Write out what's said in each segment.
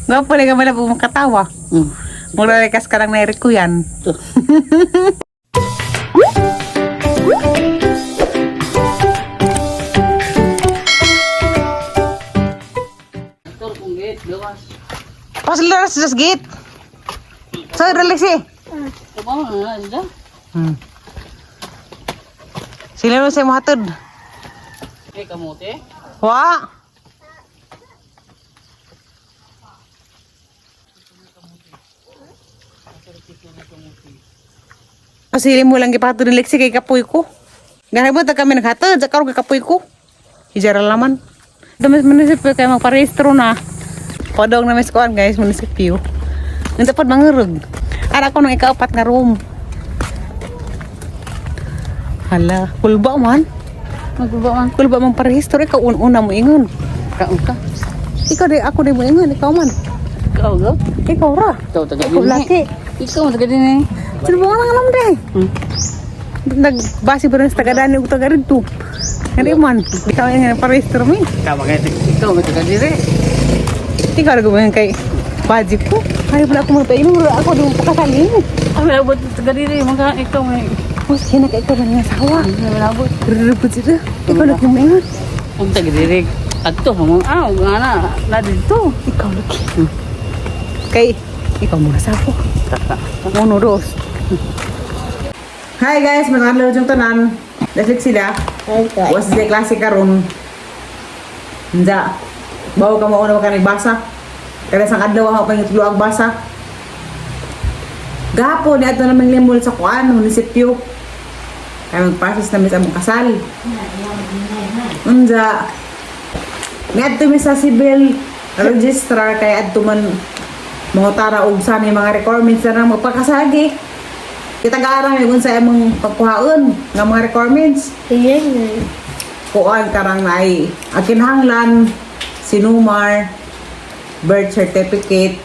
Gwapo na ka pala po makatawa. Mura lekas ka lang nairik ko yan. Pas laras just gate. So relax eh. Sila mo sa mahatod. Kamote? Wa. Pasili mo lang gipatod ni Lexi kay kapoy ko. Ganay mo ta kami naghatod sa karon kay kapoy ko. Ijara laman. Damas munisipyo kay magparehistro na. Podong na miskuan guys munisipyo. Nang dapat mangurug. Ara ko nang ikaapat nga room. Hala, kulba man. Kulba man parehistro ikaw una mo ingon. Kaon ka? Ikaw di ako di mo ingon ikaw man. Ikaw go? Ikaw ra. Ikaw taga Ikaw din laki. Ikaw taga din eh. Sino ba nga alam day? Nagbasi ba rin sa taga-dani o taga-rinto? Hindi man. Ikaw yung parehistro mo eh. Ikaw taga din eh. Ikaw na gumayon kay budget ko. Ayaw pala ako magpainom. Ako di mo pakasali mo. Ang labot taga din eh. Mga ikaw may... Oh, kaya ka ikaw ng asawa. Ang labot. Rurupot sila. Ikaw na gumayon. Ang taga din eh. Ato, mamang nga na dito. Ikaw lagi. Kay, ikaw muna sa ako. Uno, dos. Hi guys, mga yung tanan. Lasik sila. Was di klase karon. Nda. Bawo ka mauna ka nagbasa. Kaya sang adlaw ako pang ang basa. Gapo ni ato namang limol sa kuan munisipyo. Kaya magpasis na sa mong kasal. Nda. Ni ato mi sa civil registrar kaya ato man mga tara og sa mga requirements na magpakasagi. Kita gaarang yung sa imong pagkuhaon ng mga requirements. Kuan karang naay akinahanglan sinumar, birth certificate,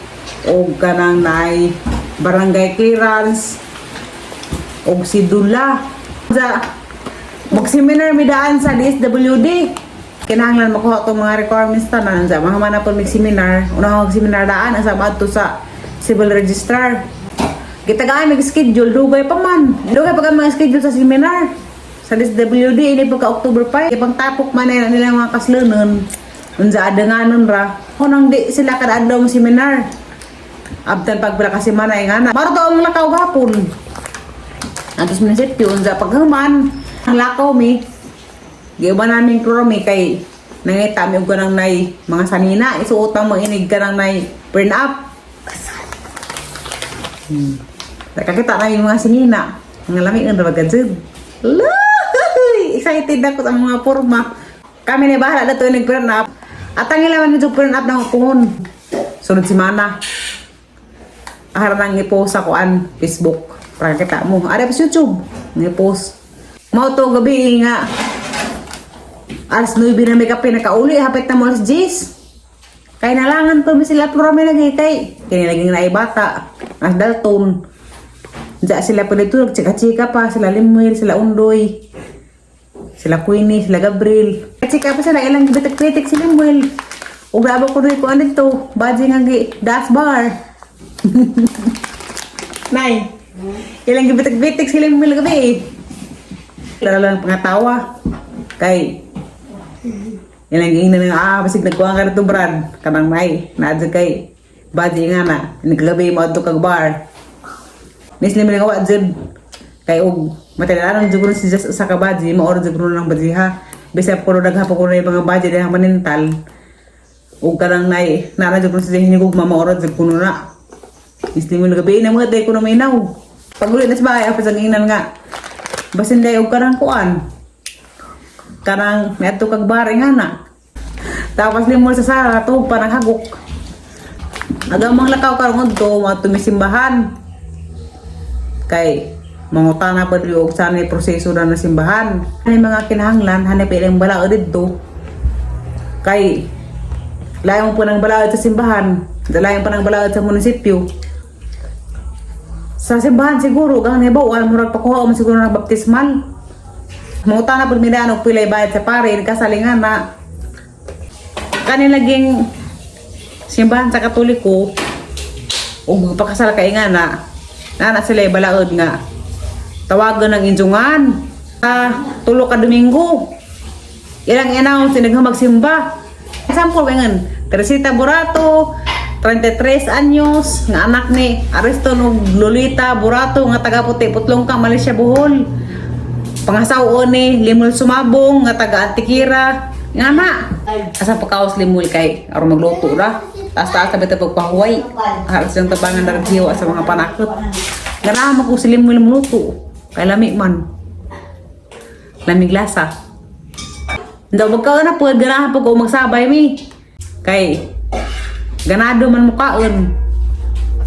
o kanang naay barangay clearance, o sidula. Mag-seminar mi daan sa DSWD. Kinahanglan makuha itong mga requirements tanan sa mga manapon mag-seminar. Unang mag-seminar daan asa madto sa civil registrar. Kita gaan mag-schedule dugay pa man. Dugay pa mga schedule sa seminar. Sa DSWD ini pagka October 5, ipang tapok man na nila mga kaslunon. Unsa adanganon ra. Hunang di sila kada adlaw mo seminar. Abtan pagpila ka semana nga na. Baro to ang lakaw gapon. Antos munisipyo unsa paghuman ang lakaw mi. Giba namin krumi kay nangita mi og kanang nay mga sanina isuotang mo inig kanang nay burn up. Nakakita na yung mga sinina. Ang lamig ng rabagadzid. Excited ako sa mga forma. Kami na bahala na ito yung nag-burn up. At ang ilaman nito burn up ng puhon. Sunod si Mana. Ahara nang i-post ako an Facebook. Para kita mo. Ada pa sa YouTube. I-post. Mau to gabi nga. Alas 9 na may kape nakauli. Hapit na mo alas 10. Kaya nalangan to sila programa lagi kay. Kaya naging naibata. As Dalton. Diyan sila pa dito, chika-chika pa, sila Limuel, sila Undoy, sila Queenie, sila Gabriel. Chika pa sila, ilang bitik-bitik si Limuel. Ugaba ko rin ko ano dito, badge nga das bar. Nay, ilang bitik-bitik si Limuel gabi. Lalo lang pangatawa. Kay, ilang ina nga, basig nagkuha ka rito Brad. Kanang nay, naadya kay, badge nga na, nagagabi mo ito kag bar. Nisli mo nga wadzid. Kaya og matilalang siguro si Just sa kabadji, maoro siguro ng badji ha. Bisaya ko dagha pa ko na mga badji dahil manintal. Og kanang nay, nara siguro si hinigog maoro siguro na. Nisli mo gabi na mga day ko na may naw. Pagulit na sa bahay, apa sa ginan nga. Basin day og kanang kuan. Kanang neto kag bare nga na. Tapos limol sa sara, tuog pa ng hagok. Agamang lakaw karong udto, mga tumisimbahan. Kay mangutana pa rin og sanay proseso na simbahan. Ano mga kinahanglan, hanay pa ilang balaod dito. Kay layo po ng balaod sa simbahan, layo pa ng balaod sa munisipyo. Sa simbahan siguro, gang nabawal, murag pakuha mo siguro ng baptismal. Mangutana pa rin og pilay bayad sa pare, kasalingan na kanilaging simbahan sa Katoliko o magpakasal kay nga na sila balaod nga tawagan ng injungan tulo ka Domingo ilang announce naghamagsimba example ngayon Teresita Burato 33 anyos nga anak ni Ariston ug Lolita Burato nga taga Puti Putlong ka Malaysia Bohol pangasaw ni Limol Sumabong nga taga Antikira nga na asa pagkaos Limol kay aron magluto ra taas-taas sabi ta pagpahuway halos ang tabangan na hiwa sa mga panakot ganahan ko si Limol magluto kay lami man lamig lasa ndaw magkaon na po ganahan po ko magsabay mi kay ganado man mo kaon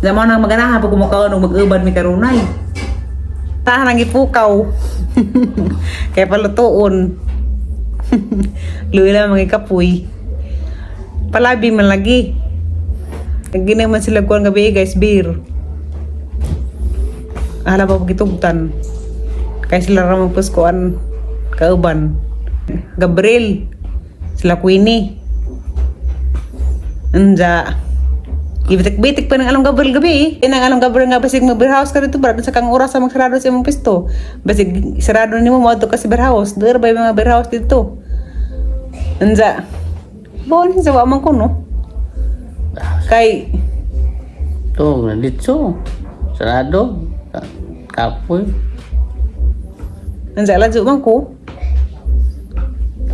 zaman nang maganahan po ko makaon ug mag-ubad mi karunay tahan ang ipukaw kay palutuon luila mga kapoy palabi man lagi gini man sila kuan gabi guys beer ala pa pagitugtan kay sila ra magpuskuan kauban Gabriel sila Queenie anja ibitik-bitik pa ng along Gabriel gabi inang along Gabriel nga basig mag-beerhouse ka dito brad sa kang oras sa magsarado sa imong pisto basig sarado nimo mo adto ka sa beerhouse der bay mga beerhouse dito anja bon sa wa man ko no kay to na dito. Sarado. Kapoy. anja ladyo man ko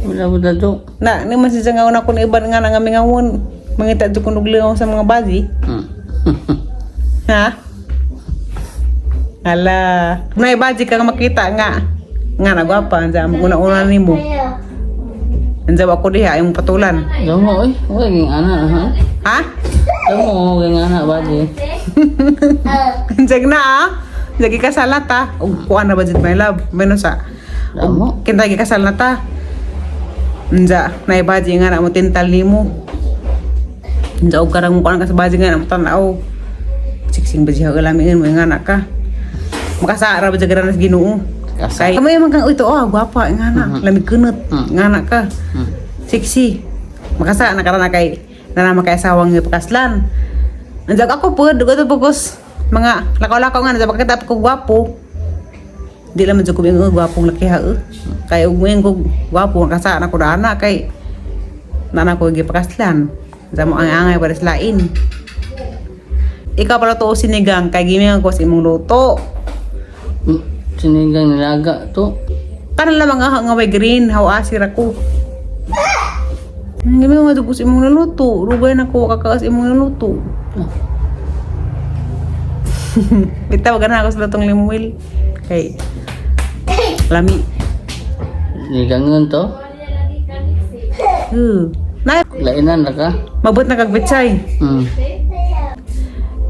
Wala do. na ni man siya nga una ko iban nga nga mingawon mangita jud ko nuglingaw sa mga bazi ha ala may baji ka makita nga nagwapa anja una-una nimo anja wa ko diha imong patulan Damo oy. Oy ging ana ha. ha Damo ging ana ba di? anja na lagi kasal na ta ug kuan na budget my love menos sa Damo. kinta gi kasal na ta anja nay baji nga na mo tintal nimo anja og karang mo kuan ka sa baji nga na mo tan-aw siksing baji ha galamin mo nga anak ka makasara ba jagaran sa Ginoo kay kamay man kang ito gwapa nga anak lamig kunot nga anak ka siksi makasa na karana kay nana kay asawang nga pakaslan anja ako pud dugo pugos mga lakaw-lakaw nga sa pagkatap ko gwapo di lang medyo ko yung gwapong laki ha kay ug mo ko gwapo kasa na ko dana kay nana ko gipakaslan sa mo ang angay para lain ikaw pala to sinigang kay gimingan ko sa imong luto Sinigang nilaga to. kanan lamang nga way green how asir ako gimingan ko sa imong luto rugay na ko kakaas imong luto bitaw gana ako sa lutong Limwil kay lami Sinigangan to. na Lainan na ka. mabot na kag bitsay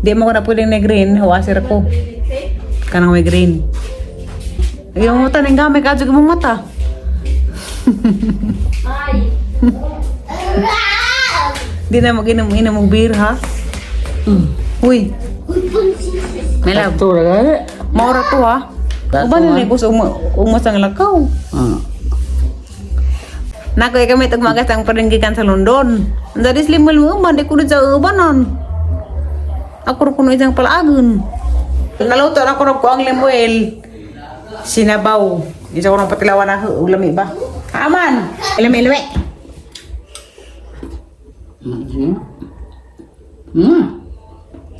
di mo ko na pwedeng na green hawasir ko kanang may green yung mata nang gamay ka jud mong mata di na mag-inom mong beer ha uy may love To ra gani. maura to ha uban na ko sa umasang lakaw nakoy kami tag magasang paringgikan sa London dari slimol mo man di ko sa ubanon ako kuno isang palagun naluto na ko ko ang limuel sinabaw isa ko nang patilawan na ulami ba aman ilami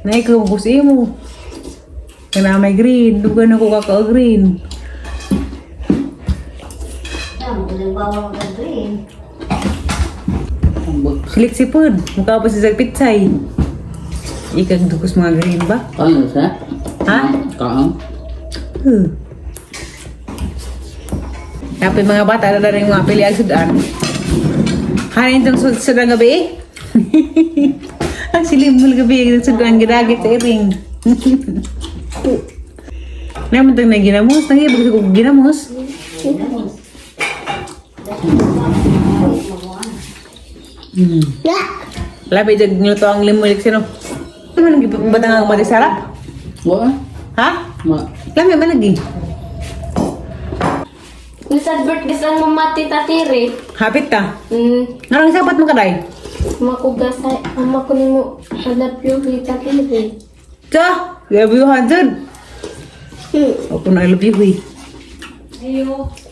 nay ko busi mo kana may green dugan ako kaka-green silik sipud mukha pa si pitsay ikag dukos mga green ba Ano sa? ha Kaang. Kapit mga bata na rin mga pili ang sudan. Hanin itong sudan gabi ang silimul gabi ang sudan ginagit sa iring. Naman itong naginamos. Nangibag sa kong ginamos. Labi dyan niluto ang limulik sino. Ano man naging batang ang mati sarap? Wa? Ha? Ma. Lami man lagi. Lisad birthday sa mama tita Tiri. Hapit ka. Mm, Narang sabat mo kaday. Makugasa, ama ko nimo hanap yung kita kiri. Cha, love you 100. Ako na love you eh.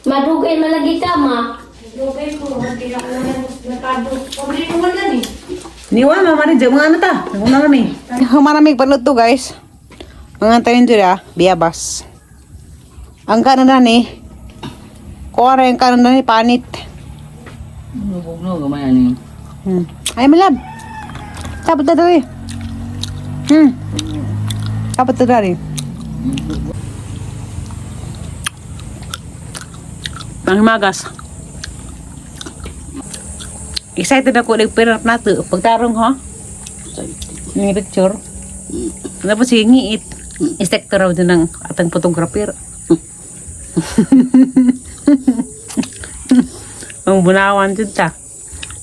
Madugay malagi ka, ma. Niwa, mama rin dyan. Mga ano ta? Naguna kami. Maraming panood to guys. Mga tayo dyan biyabas. Ang kanan na ni. Kuwara yung kanan na ni panit. Nubog-no, gamay ano yun. Ay, malab. Kapit na daw eh. Kapit na daw eh. Panghimagas. Excited ako nagpirap nato. Pagtarong ha? Yung picture. Tapos yung ngiit. Inspector raw din ng atang photographer. Ang bunawan dyan ta.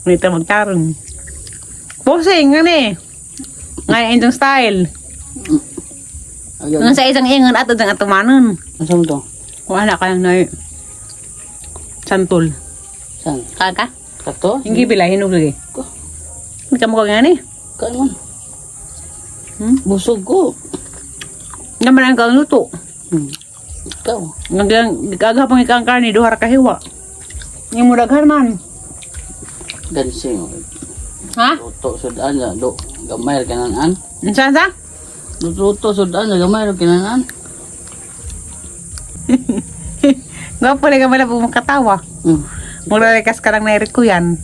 Nito magtarong. Posing, nga ni. Ngayon yung style. Nga sa isang ingon ato dang atumanon. Asa mo to? Wala ka lang na santol. Saan? Kaka? Kato? Hindi bila, hinog lagi. Hindi ka mukha nga ni. Kain mo. Busog ko. Naman ang kang luto. Ikaw. Nagagapang ikang karni, duhar kahiwa. Yung muraghan man. Dancing. Ha? Luto, sudan na. Gamay rin kananan. Saan sa? Luto, sudan na. Gamay rin kananan. Gwapo na ka pala po makatawa. Maglalalikas ka lang na irit ko yan.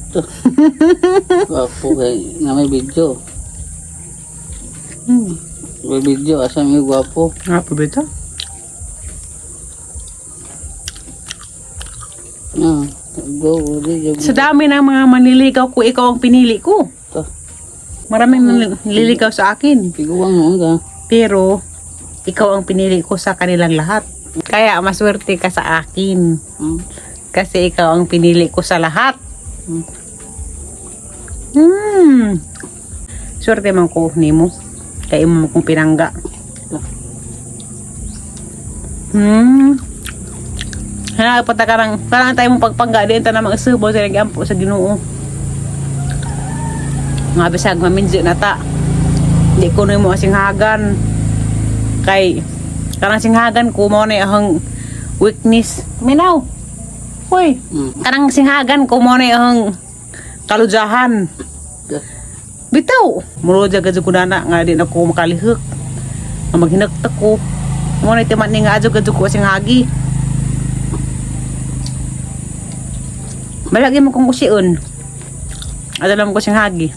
Wapo kay na may video. May video. Asa may gwapo. Nga po ba ito? Go, uli. Sa dami ng mga manliligaw ko, ikaw ang pinili ko. Ito. Maraming manliligaw sa akin. Piguang mo ka. Pero, ikaw ang pinili ko sa kanilang lahat. Kaya, maswerte ka sa akin. Kasi ikaw ang pinili ko sa lahat. Swerte man ko ni mo. Kaya mo kong pinangga. Hanap pa ta karang parang tayo mong pagpangga din ta na mga subo sa nagampo sa Ginoo. Nga bisag maminjo na ta. Di ko no mo singhagan. Kay karang singhagan ko mo na ang weakness. Minaw. Hoy, karang singhagan ko mo na ang kalujahan. Bitaw, muroja gadyo ko na nga di na ko makalihok. Nga maghinagtak ko. Mo na timan ni nga adyo ko singhagi. Balagi mo kong kusiun. Adalam ko siyang hagi.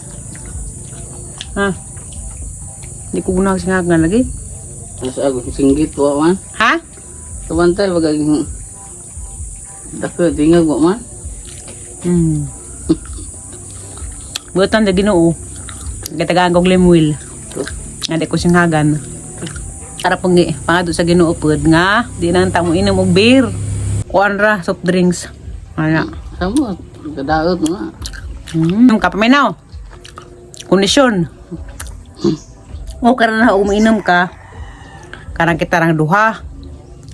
Ha? Hindi ko guna siyang hagan lagi. Asa ako singgit wa man. Ha? Tabantay bagay. Dako tingog wa man. Butan na Ginoo. Gatagaan kong limwil. Nga di ko siyang hagan. Para pong pangado sa Ginoo pod nga. Di na mo inom og beer. Kuan ra, soft drinks. Ano? Samo, kadaot na. Kapaminaw. Kondisyon. O karang na umiinom ka. Karang kita rang duha.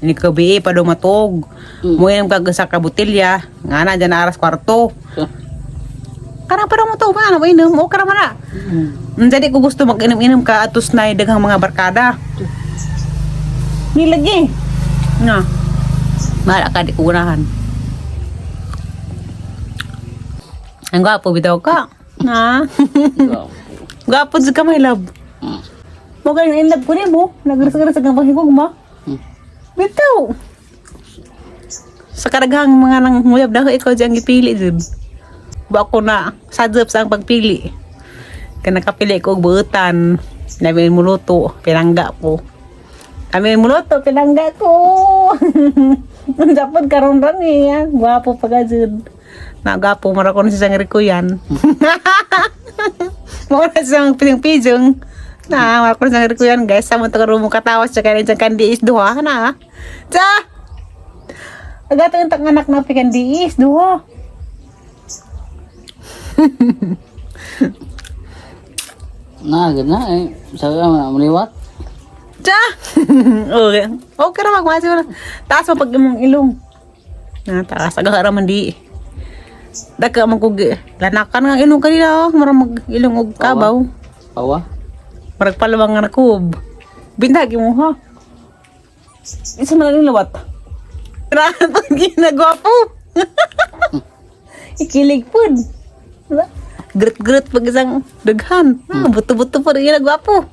Ini kabi pa do matog. Muinom ka sa kabutilya. Nga na dyan na aras kwarto. Karang pa do matog. Ano ba inom? O karang na. Jadi ko gusto mag-inom-inom ka atos na daghang mga barkada. Nilagi. Nga. Mahala ka di kunahan. Ang gwapo bitaw ka. Ha? Gwapo sa ka, my love. Mo ka in love ko ni mo. Nagras-rasag ang pahigog mo. Bitaw. Sa karaghang mga nang nguyab daw ikaw diyang ipili, jud. Ba ko na sadap sa ang pagpili. Kaya nakapili ko og buutan. Namin muluto, pinangga ko. Kami muluto, pinangga ko. Ang dapat karon ran eh. Gwapo pa ka, jud. Nagapo mara ko na siyang riko yan. Mara siyang pijong-pijong. Mara ko na siyang riko yan guys. Sama taga rumo katawas. Tsaka rin siyang kandiis duha na. Tsa! Agato yung anak na pikandiis duha. Agad na eh. Saka maliwat. Tsa! Okay. Okay na magmasi mo na. Taas mo pag imong ilong. Taas agak raman di. Daka man kog lanakan nga ilong kanila, mura mag ilong og kabaw. Awa. Marag palawang nga nakob. Bintagi mo ha. Isa man lang lawat. Grabe pag ginagwapo. Ikilig pud. Diba? Gret-gret pag isang daghan. Buto-buto pa rin ginagwapo.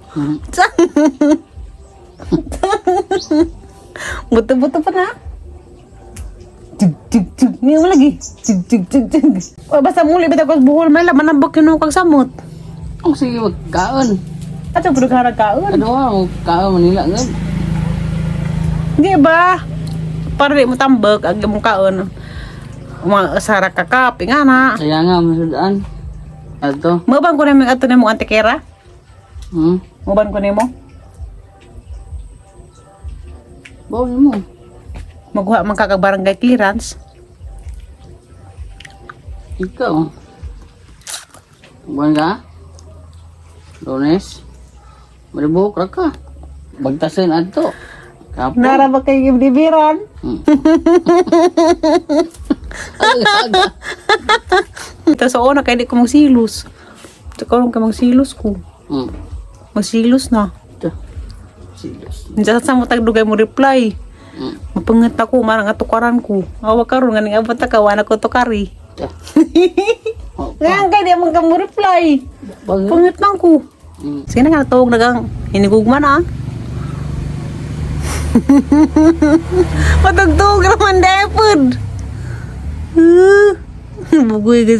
Buto-buto pa na. Tig. Ngayon mo lagi. Tig. O, basta muli bitaw kag buhol may laman ang bakino kag samot. Ang sige magkaon. Ato pud harag kaon. Ano ang kaon Manila nga. Di ba? Para di mo tambak ag imong kaon. Mga sarap kakapi nga na. Kaya nga masudaan. Ato. Maban ko na ato na mo antikera. Hmm. Maban ko nimo. Bawal mo. Magkuha man ka kag barangay clearance. Ikaw. Buwan ka? Lunes? Maribuhok ra ka. Bagtasin adto. Kapo. Nara ba kay gibiran? Ito sa una kay di ko magsilos. Ito karon ka magsilos ko. Hmm. Magsilos na. Ito. Serious. Diyan sa mo tagdugay mo reply. Hmm. Mapangat ako marang atukaran ko. Awa karon nga ning abot ka wala ko tukari. Ito. Oh, Nga kay di man ka mo reply. Bakit? Pangit lang ko. Hmm. Sige na nga tawag nagang hinigugman ah. Patugtog naman dahil food. Bugoy ka